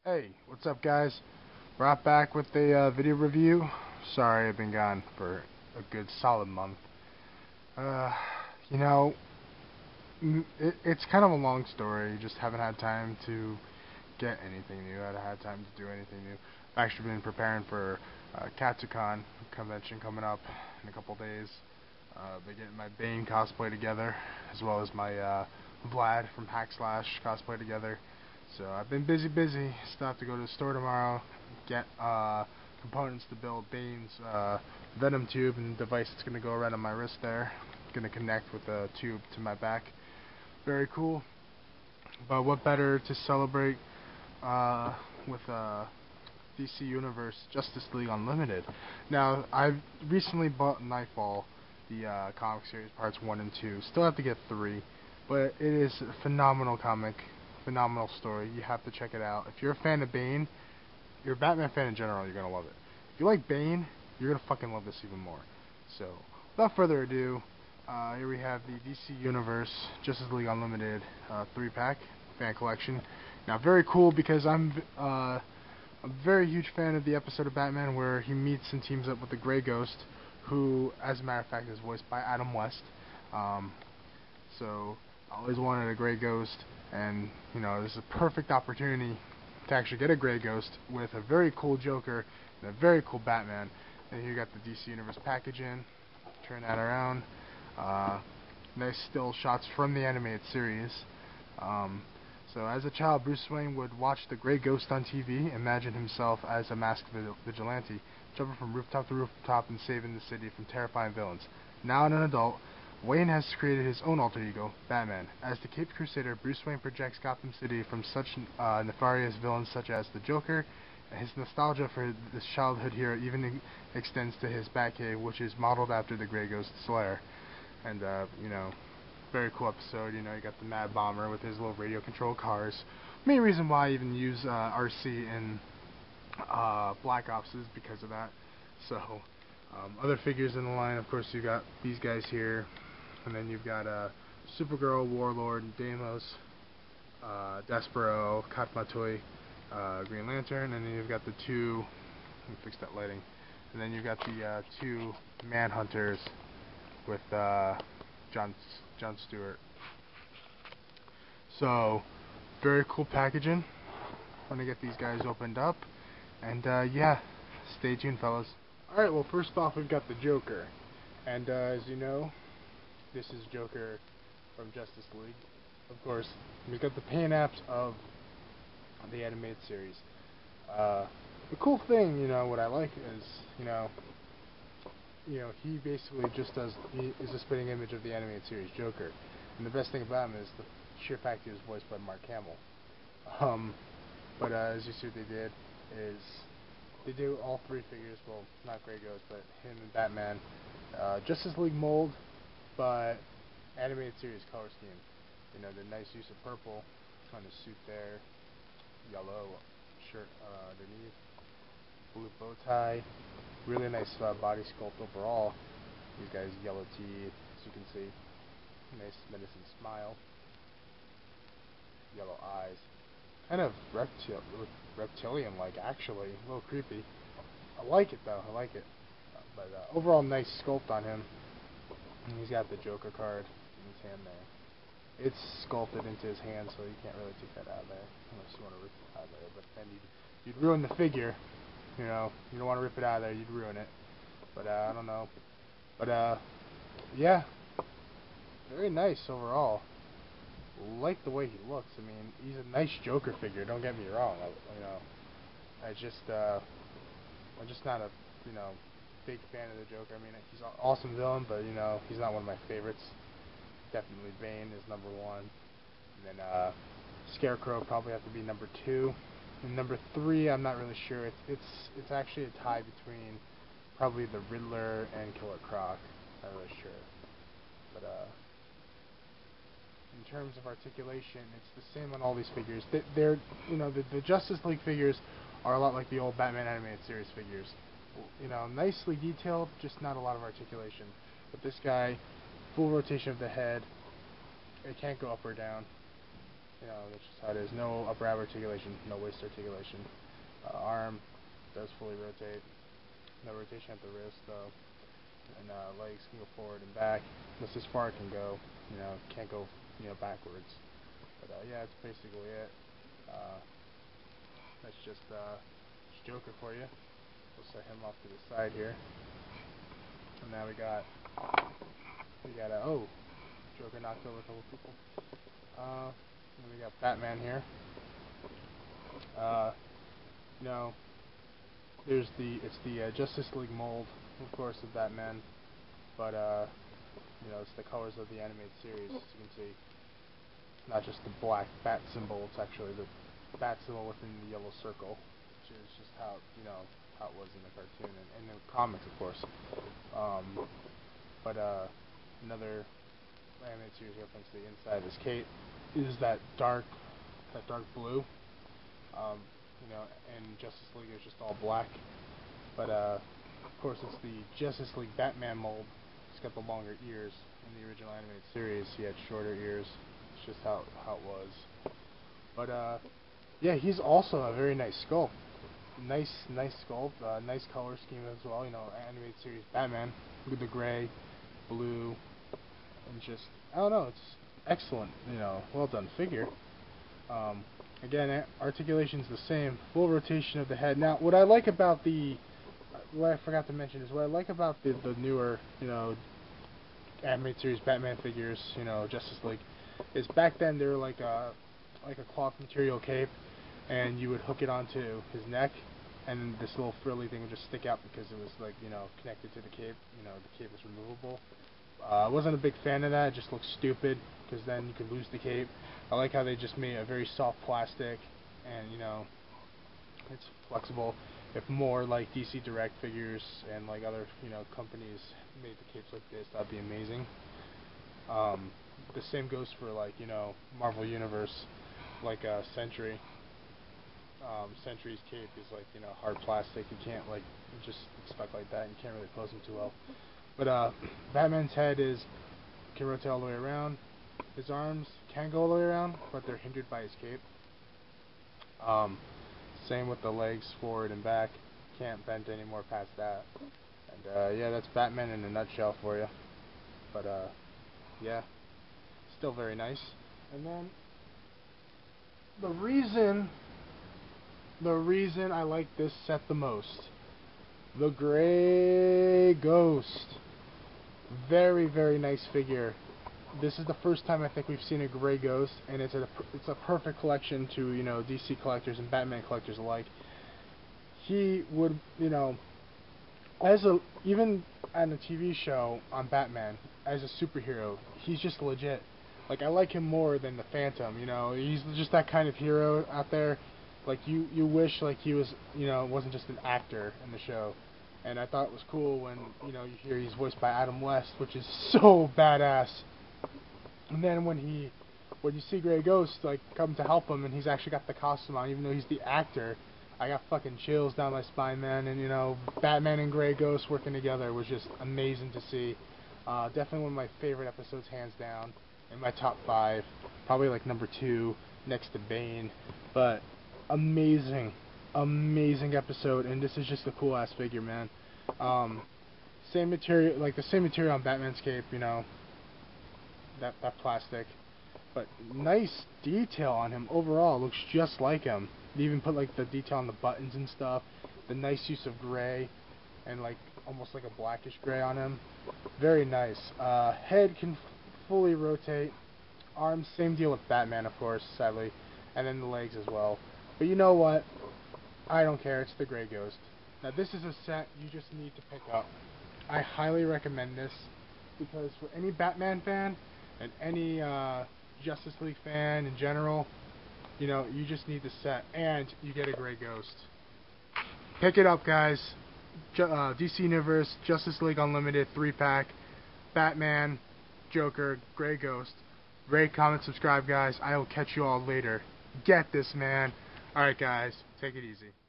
Hey, what's up guys? Brought back with a video review. Sorry I've been gone for a good solid month. Uh, you know, it's kind of a long story. Just haven't had time to get anything new. I haven't had time to do anything new. I've actually been preparing for Katsucon convention coming up in a couple days. Been getting my Bane cosplay together, as well as my Vlad from Hackslash cosplay together. So I've been busy. Still have to go to the store tomorrow, get components to build Bane's Venom tube and device that's going to go around on my wrist there. Going to connect with the tube to my back. Very cool. But what better to celebrate with DC Universe Justice League Unlimited. Now, I've recently bought Nightfall, the comic series parts 1 and 2. Still have to get 3, but it is a phenomenal comic, phenomenal story. You have to check it out. If you're a fan of Bane, you're a Batman fan in general, you're going to love it. If you like Bane, you're going to fucking love this even more. So, without further ado, here we have the DC Universe Justice League Unlimited 3-pack fan collection. Now, very cool because I'm a very huge fan of the episode of Batman where he meets and teams up with the Grey Ghost, who, as a matter of fact, is voiced by Adam West. So, I always wanted a Grey Ghost, and, you know, this is a perfect opportunity to actually get a Grey Ghost with a very cool Joker and a very cool Batman. And here you got the DC Universe packaging. Turn that around. Nice still shots from the animated series. So as a child, Bruce Wayne would watch the Grey Ghost on TV, imagine himself as a masked vigilante, jumping from rooftop to rooftop and saving the city from terrifying villains. Now an adult, Wayne has created his own alter ego, Batman. As the Caped Crusader, Bruce Wayne projects Gotham City from such nefarious villains such as the Joker, and his nostalgia for this childhood hero even extends to his Batcave, which is modeled after the Grey Ghost's lair. And, you know, very cool episode. You know, you got the Mad Bomber with his little radio controlled cars. Main reason why I even use RC in Black Ops is because of that. So, other figures in the line, of course, you got these guys here, and then you've got Supergirl, Warlord, Deimos, Despero, Katmatoy, Green Lantern, and then you've got the two. Let me fix that lighting. And then you've got the two Manhunters with John Stewart. So, very cool packaging. I'm gonna get these guys opened up, and yeah, stay tuned, fellas. Alright, well, first off, we've got the Joker, and as you know, this is Joker from Justice League. Of course, we've got the paint-apps of the animated series. The cool thing, you know, what I like is, you know, he basically just is a spitting image of the animated series Joker. And the best thing about him is the sheer fact he was voiced by Mark Hamill. But as you see what they did is, they do all 3 figures, well, not Grey Ghost, but him and Batman. Justice League mold, but animated series color scheme. You know, the nice use of purple on his suit there, yellow shirt underneath, blue bow tie, really nice body sculpt overall. These guys yellow teeth, as you can see, nice menacing smile, yellow eyes, kind of reptilian-like actually, a little creepy. I like it though, I like it. But overall nice sculpt on him. And he's got the Joker card in his hand there. It's sculpted into his hand, so you can't really take that out of there, unless you want to rip it out of there, but then you'd ruin the figure. You know, you don't want to rip it out of there, you'd ruin it. But, I don't know. But, yeah. Very nice overall. Like the way he looks. I mean, he's a nice Joker figure, don't get me wrong. I'm just not a, you know, big fan of the Joker. I mean, he's an awesome villain, but, you know, he's not one of my favorites. Definitely Bane is number 1. And then, Scarecrow probably have to be number 2. And number 3, I'm not really sure. It's actually a tie between probably the Riddler and Killer Croc. Not really sure. But in terms of articulation, it's the same on all these figures. They're you know, the Justice League figures are a lot like the old Batman animated series figures. You know, nicely detailed, just not a lot of articulation. But this guy, full rotation of the head. It can't go up or down. you know, that's just how it is. No upper ab articulation, no waist articulation. Arm does fully rotate. No rotation at the wrist though. And legs can go forward and back. That's as far it can go. You know, can't go, you know, backwards. But yeah, that's basically it. That's just Joker for you. We'll set him off to the side here. And now we got oh, Joker knocked over a couple people. And we got Batman here. You know, it's the Justice League mold, of course, of Batman, but you know, it's the colors of the animated series. As you can see, not just the black bat symbol; it's actually the bat symbol within the yellow circle, which is just how, you know, how it was in the cartoon and in the comics, of course. But another animated series reference to the inside of his cape is that dark blue. You know, and Justice League is just all black. But of course, it's the Justice League Batman mold. He's got the longer ears. In the original animated series, he had shorter ears. It's just how it was. But yeah, he's also a very nice sculpt. Nice sculpt. Nice color scheme as well. You know, animated series Batman. Look at the gray, blue, and just, I don't know. It's excellent. You know, well done figure. Again, articulation's the same. Full rotation of the head. Now, what I like about what I forgot to mention is what I like about the newer, you know, animated series Batman figures, you know, Justice League, is back then they were like a cloth material cape, and you would hook it onto his neck, and this little frilly thing would just stick out because it was, like, you know, connected to the cape. You know, the cape was removable. I wasn't a big fan of that. It just looked stupid because then you could lose the cape. I like how they just made a very soft plastic, and, you know, it's flexible. If more like DC Direct figures and like other, you know, companies made the capes like this, that'd be amazing. The same goes for, like, you know, Marvel Universe, like Sentry. Sentry's cape is like, you know, hard plastic. You can't like just expect like that. You can't really close them too well. But Batman's head can rotate all the way around. His arms can go all the way around, but they're hindered by his cape. Same with the legs, forward and back. Can't bend any more past that. And yeah, that's Batman in a nutshell for you. But yeah, still very nice. And then the reason I like this set the most, the Gray Ghost. Very, very nice figure. This is the first time I think we've seen a Gray Ghost, and it's a perfect collection to, you know, DC collectors and Batman collectors alike. He would, you know, even on the TV show on Batman, as a superhero, he's just legit. Like, I like him more than the Phantom, you know. He's just that kind of hero out there. Like, you wish, like, he was, you know, wasn't just an actor in the show. And I thought it was cool when, you know, you hear he's voiced by Adam West, which is so badass. And then when you see Gray Ghost, like, come to help him, and he's actually got the costume on, even though he's the actor, I got fucking chills down my spine, man. And, you know, Batman and Gray Ghost working together was just amazing to see. Definitely one of my favorite episodes, hands down. In my top 5, probably like number 2, next to Bane. But amazing episode, and this is just a cool ass figure, man. Same material, like the same material on Batman's cape, you know, that plastic, but nice detail on him overall. Looks just like him. They even put like the detail on the buttons and stuff. The nice use of gray and like almost like a blackish gray on him. Very nice. Head can fully rotate. Arms, same deal with Batman, of course, sadly, and then the legs as well. But you know what? I don't care. It's the Gray Ghost. Now, this is a set you just need to pick up. I highly recommend this because for any Batman fan and any Justice League fan in general, you know, you just need the set, and you get a Gray Ghost. Pick it up, guys. DC Universe, Justice League Unlimited 3-pack, Batman, Joker, Gray Ghost. Rate, comment, subscribe, guys. I will catch you all later. Get this, man. Alright, guys. Take it easy.